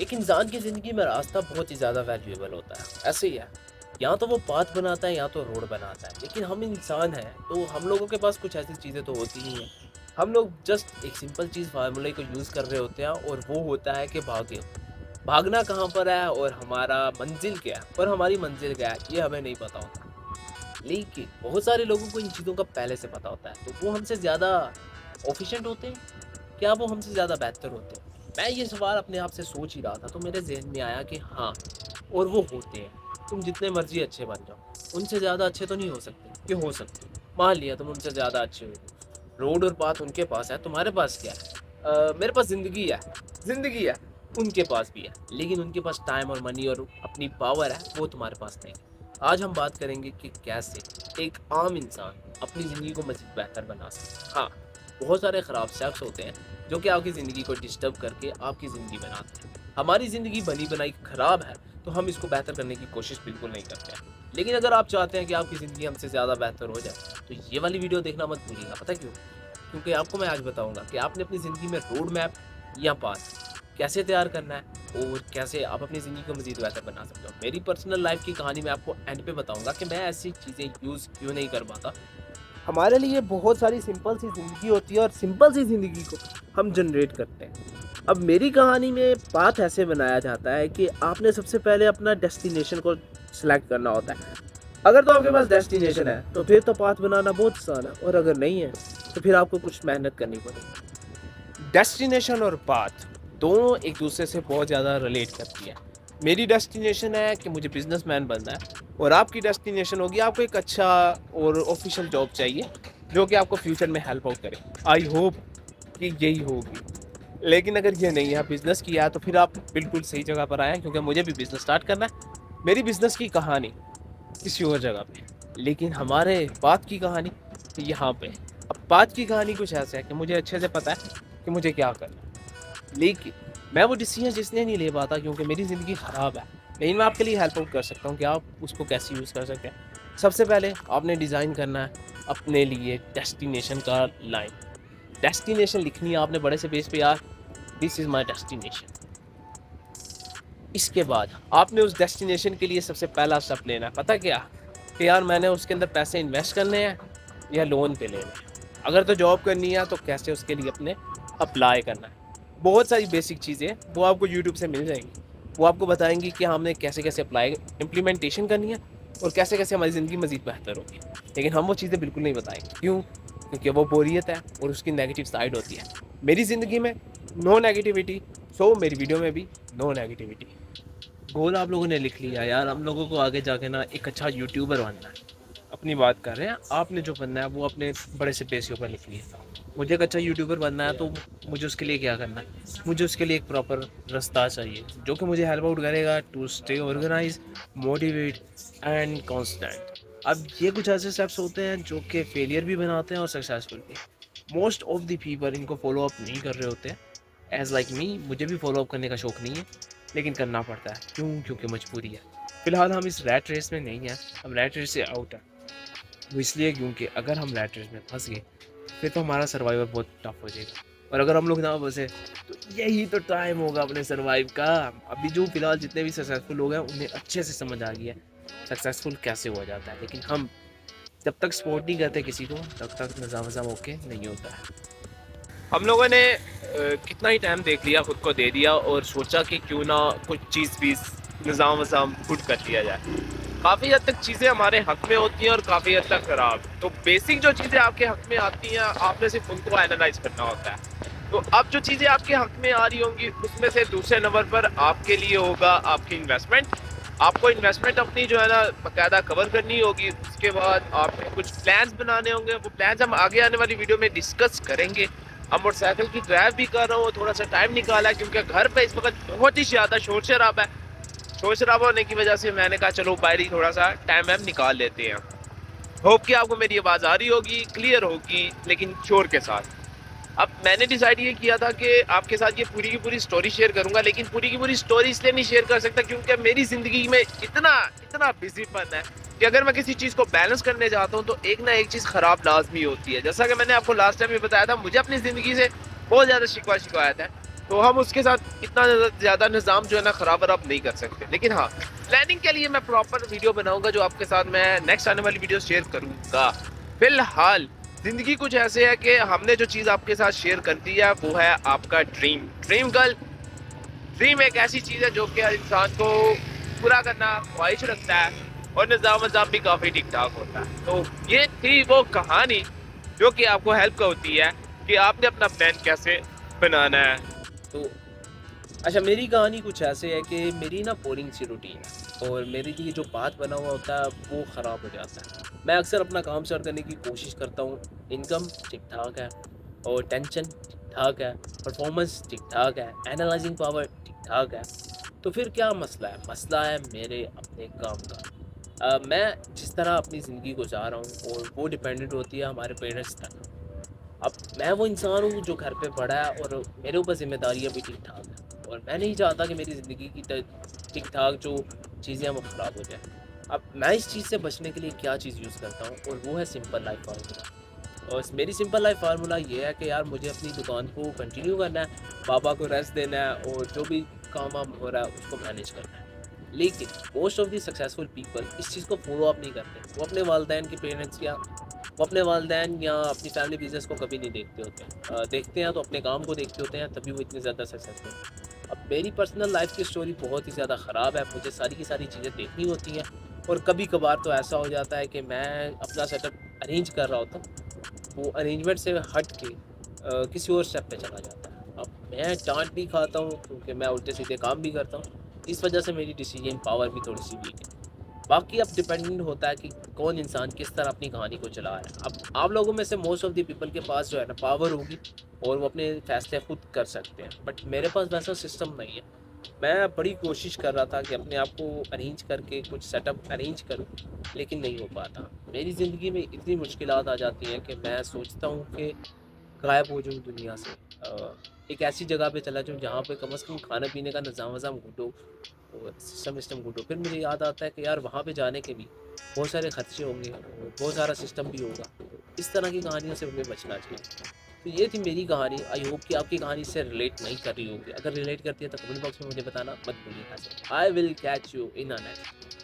एक इंसान की ज़िंदगी में रास्ता बहुत ही ज़्यादा वैल्यूएबल होता है। ऐसे ही है, या तो वो पाथ बनाता है या तो रोड बनाता है। लेकिन हम इंसान हैं, तो हम लोगों के पास कुछ ऐसी चीज़ें तो होती ही हैं। हम लोग जस्ट एक सिंपल चीज़ फ़ॉर्मूले को यूज़ कर रहे होते हैं और वो होता है कि भागे। भागना कहाँ पर है और हमारा मंज़िल क्या है और हमारी मंज़िल क्या है, ये हमें नहीं पता होता। लेकिन बहुत सारे लोगों को इन चीज़ों का पहले से पता होता है, तो वो हमसे ज़्यादा एफ़िशिएंट होते हैं? क्या वो हमसे ज़्यादा बेहतर होते हैं? मैं ये सवाल अपने आप से सोच ही रहा था, तो मेरे ज़हन में आया कि हाँ, और वो होते हैं। तुम जितने मर्ज़ी अच्छे बन जाओ, उनसे ज़्यादा अच्छे तो नहीं हो सकते, कि हो सकते हो। मान लिया तुम उनसे ज़्यादा अच्छे हो, रोड और पाथ उनके पास है, तुम्हारे पास क्या है? मेरे पास ज़िंदगी है, उनके पास भी है। लेकिन उनके पास टाइम और मनी और अपनी पावर है, वो तुम्हारे पास नहीं है। आज हम बात करेंगे कि कैसे एक आम इंसान अपनी ज़िंदगी को मज़ीद बेहतर बना सकता है। हाँ, बहुत सारे ख़राब शख्स होते हैं जो कि आपकी ज़िंदगी को डिस्टर्ब करके आपकी ज़िंदगी बनाते हैं। हमारी ज़िंदगी बनी-बनाई ख़राब है, तो हम इसको बेहतर करने की कोशिश बिल्कुल नहीं करते हैं। लेकिन अगर आप चाहते हैं कि आपकी ज़िंदगी हमसे ज़्यादा बेहतर हो जाए, तो ये वाली वीडियो देखना मत भूलिएगा। पता है क्यों? क्योंकि आपको मैं आज बताऊँगा कि आपने अपनी ज़िंदगी में रोड मैप या पाथ कैसे तैयार करना है और कैसे आप अपनी ज़िंदगी को मज़ीद बेहतर बना सकते हो। मेरी पर्सनल लाइफ़ की कहानी मैं आपको एंड पे बताऊँगा कि मैं ऐसी चीज़ें यूज़ क्यों नहीं कर पाता। हमारे लिए बहुत सारी सिंपल सी ज़िंदगी होती है और सिंपल सी ज़िंदगी को हम जनरेट करते हैं। अब मेरी कहानी में पाथ ऐसे बनाया जाता है कि आपने सबसे पहले अपना डेस्टिनेशन को सिलेक्ट करना होता है। अगर तो आपके पास डेस्टिनेशन है, तो फिर तो पाथ बनाना बहुत आसान है और अगर नहीं है, तो फिर आपको कुछ मेहनत करनी पड़ेगी। डेस्टिनेशन और पाथ दोनों एक दूसरे से बहुत ज़्यादा रिलेट करती है। मेरी डेस्टिनेशन है कि मुझे बिजनेसमैन बनना है और आपकी डेस्टिनेशन होगी आपको एक अच्छा और ऑफिशियल जॉब चाहिए जो कि आपको फ्यूचर में हेल्प आउट करे। आई होप कि यही होगी। लेकिन अगर ये नहीं है, बिजनेस किया है, तो फिर आप बिल्कुल सही जगह पर आए हैं क्योंकि मुझे भी बिजनेस स्टार्ट करना है। मेरी बिजनेस की कहानी किसी और जगह पे, लेकिन हमारे बात की कहानी यहाँ पे। अब बात की कहानी कुछ ऐसा है कि मुझे अच्छे से पता है कि मुझे क्या करना है। लेकिन मैं वो डिसीज़न इसलिए नहीं ले पाता क्योंकि मेरी ज़िंदगी ख़राब है। लेकिन मैं आपके लिए हेल्प आउट कर सकता हूँ कि आप उसको कैसे यूज़ कर सकते हैं। सबसे पहले आपने डिज़ाइन करना है अपने लिए डेस्टिनेशन का लाइन। डेस्टिनेशन लिखनी है आपने बड़े से पेज पे, यार दिस इज़ माय डेस्टिनेशन। इसके बाद आपने उस डेस्टिनेशन के लिए सबसे पहला स्टेप लेना है, पता क्या? कि यार मैंने उसके अंदर पैसे इन्वेस्ट करने हैं या लोन पे लेने हैं। अगर तो जॉब करनी है तो कैसे उसके लिए अपने अप्लाई करना है। बहुत सारी बेसिक चीज़ें वो आपको यूट्यूब से मिल जाएँगी। वो आपको बताएँगी कि हमने कैसे-कैसे अप्लाई इम्प्लीमेंटेशन करनी है और कैसे-कैसे हमारी ज़िंदगी मज़ीद बेहतर होगी। लेकिन हम वो चीज़ें बिल्कुल नहीं बताएँगे। क्यों? क्योंकि वो बोरियत है और उसकी नेगेटिव साइड होती है। मेरी ज़िंदगी में नो नेगेटिविटी, सो मेरी वीडियो में भी नो नेगेटिविटी। गोल आप लोगों ने लिख लिया यार, हम लोगों को आगे जाके ना एक अच्छा यूट्यूबर बनना है। अपनी बात कर रहे हैं, आपने जो बनना है वो अपने बड़े से पेज के ऊपर लिख लिया। मुझे एक अच्छा यूट्यूबर बनना है तो मुझे उसके लिए क्या करना है? मुझे उसके लिए एक प्रॉपर रास्ता चाहिए जो कि मुझे हेल्प आउट करेगा to stay organise, motivate and constant. अब ये कुछ ऐसे स्टेप्स होते हैं जो कि फेलियर भी बनाते हैं और सक्सेसफुल भी। मोस्ट ऑफ द पीपल इनको फॉलो अप नहीं कर रहे होते हैं। एज़ लाइक मी, मुझे भी फॉलो अप करने का शौक नहीं है, लेकिन करना पड़ता है। क्यों? क्योंकि मजबूरी है। फिलहाल हम इस रैट रेस में नहीं हैं, हम रैट रेस से आउट हैं। वो इसलिए क्योंकि अगर हम रैट रेस में फँस गए, फिर तो हमारा सर्वाइवल बहुत टफ हो जाएगा और अगर हम लोग ना फँसे, तो यही तो टाइम होगा अपने सर्वाइव का। अभी जो फिलहाल जितने भी सक्सेसफुल लोग हैं, उन्हें अच्छे से समझ आ गया है, सक्सेसफुल कैसे हुआ जाता है। लेकिन हम जब तक सपोर्ट नहीं करते किसी को, तब तक नज़ाम ओके नहीं होता है। हम लोगों ने कितना ही टाइम देख लिया, खुद को दे दिया और सोचा कि क्यों ना कुछ चीज़ भी निज़ाम वज़ाम गुड कर लिया जाए। काफ़ी हद तक चीज़ें हमारे हक में होती हैं और काफ़ी हद तक ख़राब। तो बेसिक जो चीज़ें आपके हक में आती हैं, आपने सिर्फ उनको एनालाइज़ करना होता है। तो अब जो चीज़ें आपके हक में आ रही होंगी, उसमें से दूसरे नंबर पर आपके लिए होगा आपकी इन्वेस्टमेंट। आपको इन्वेस्टमेंट अपनी जो है ना बाकायदा कवर करनी होगी। उसके बाद आपको कुछ प्लान्स बनाने होंगे, वो प्लान्स हम आगे आने वाली वीडियो में डिस्कस करेंगे। अब मोटरसाइकिल की ड्राइव भी कर रहा हूँ, थोड़ा सा टाइम निकाला है क्योंकि घर पे इस वक्त बहुत ही ज़्यादा शोर शराबा है। शोर शराबा होने की वजह से मैंने कहा चलो बाहर ही थोड़ा सा टाइम वाइम निकाल लेते हैं। होप कि आपको मेरी आवाज़ आ रही होगी, क्लियर होगी, लेकिन शोर के साथ। अब मैंने डिसाइड ये किया था कि आपके साथ ये पूरी की पूरी स्टोरी शेयर करूंगा, लेकिन पूरी की पूरी स्टोरी इसलिए नहीं शेयर कर सकता क्योंकि मेरी ज़िंदगी में इतना इतना बिजीपन है कि अगर मैं किसी चीज़ को बैलेंस करने जाता हूँ तो एक ना एक चीज़ ख़राब लाजमी होती है। जैसा कि मैंने आपको लास्ट टाइम भी बताया था, मुझे अपनी ज़िंदगी से बहुत ज़्यादा शिकवा शिकायत है। तो हम उसके साथ इतना ज़्यादा निज़ाम जो है ना ख़राब वराब नहीं कर सकते। लेकिन हाँ, प्लानिंग के लिए मैं प्रॉपर वीडियो बनाऊँगा जो आपके साथ मैं नेक्स्ट आने वाली वीडियो शेयर करूँगा। फ़िलहाल ज़िंदगी कुछ ऐसे है कि हमने जो चीज़ आपके साथ शेयर कर दी है वो है आपका ड्रीम। ड्रीम गर्ल, ड्रीम एक ऐसी चीज़ है जो कि इंसान को पूरा करना ख्वाहिश रखता है और निज़ाम-वज़ाम भी काफ़ी ठीक-ठाक होता है। तो ये थी वो कहानी जो कि आपको हेल्प होती है कि आपने अपना प्लान कैसे बनाना है। तो अच्छा, मेरी कहानी कुछ ऐसे है कि मेरी ना बोरिंग सी रूटीन है और मेरे लिए जो पाथ बना हुआ होता है वो ख़राब हो जाता है। मैं अक्सर अपना काम स्टार्ट करने की कोशिश करता हूँ, इनकम ठीक-ठाक है और टेंशन ठीक-ठाक है, परफ़ॉर्मेंस ठीक-ठाक है, एनालाइज़िंग पावर ठीक-ठाक है। तो फिर क्या मसला है? मसला है मेरे अपने काम का। मैं जिस तरह अपनी ज़िंदगी गुज़ार रहा हूँ और वो डिपेंडेंट होती है हमारे पेरेंट्स तक। अब मैं वो इंसान हूँ जो घर पे बड़ा है और मेरे ऊपर ज़िम्मेदारियाँ भी ठीक-ठाक हैं और मैं नहीं चाहता कि मेरी ज़िंदगी की त ठीक-ठाक जो चीज़ें हैं वो ख़राब हो जाएँ। अब मैं इस चीज़ से बचने के लिए क्या चीज़ यूज़ करता हूँ और वो है सिंपल लाइफ़ फ़ॉर्मूला। और मेरी सिंपल लाइफ़ फ़ॉर्मूला ये है कि यार मुझे अपनी दुकान को कंटिन्यू करना है, पापा को रेस्ट देना है और जो भी काम-वाम हो रहा है उसको मैनेज करना है। लेकिन most of the successful people इस चीज़ को फ़ॉलो अप नहीं करते। वो अपने वालिदैन के पेरेंट्स या वो अपने वालिदैन या अपनी फैमिली बिज़नेस को कभी नहीं देखते होते हैं। देखते हैं तो अपने काम को देखते होते हैं, तभी वो इतने ज़्यादा सक्सेसफुल हैं। अब मेरी पर्सनल लाइफ़ की स्टोरी बहुत ही ज़्यादा ख़राब है, मुझे सारी की सारी चीज़ें देखनी होती हैं और कभी-कभार तो ऐसा हो जाता है कि मैं अपना सेटअप अरेंज कर रहा होता हूँ, वो अरेंजमेंट से हट के किसी और स्टेप पे चला जाता है। अब मैं डाँट भी खाता हूँ क्योंकि मैं उल्टे-सीधे काम भी करता हूँ, इस वजह से मेरी डिसीज़न पावर भी थोड़ी-सी वीक है। बाकी अब डिपेंडेंट होता है कि कौन इंसान किस तरह अपनी कहानी को चला रहा है। अब आप लोगों में से मोस्ट ऑफ द पीपल के पास जो है ना पावर होगी और वो अपने फैसले खुद कर सकते हैं, बट मेरे पास वैसा सिस्टम नहीं है। मैं बड़ी कोशिश कर रहा था कि अपने आप को अरेंज करके कुछ सेटअप अरेंज करूं, लेकिन नहीं हो पाता। मेरी ज़िंदगी में इतनी मुश्किलात आ जाती हैं कि मैं सोचता हूँ कि गायब हो जाऊँ दुनिया से। एक ऐसी जगह पे चला जाऊँ जहाँ पे कम से कम खाने-पीने का निज़ाम-वज़ाम गुड हो और सिस्टम विस्टम गुड हो। फिर मुझे याद आता है कि यार वहाँ पे जाने के भी बहुत सारे खर्चे होंगे और बहुत सारा सिस्टम भी होगा। इस तरह की कहानियों से हमें बचना चाहिए। तो ये थी मेरी कहानी। आई होप कि आपकी कहानी इससे रिलेट नहीं कर रही होगी। अगर रिलेट करती है तो कमेंट बॉक्स में मुझे बताना मत भूलिएगा। I will catch you in a next.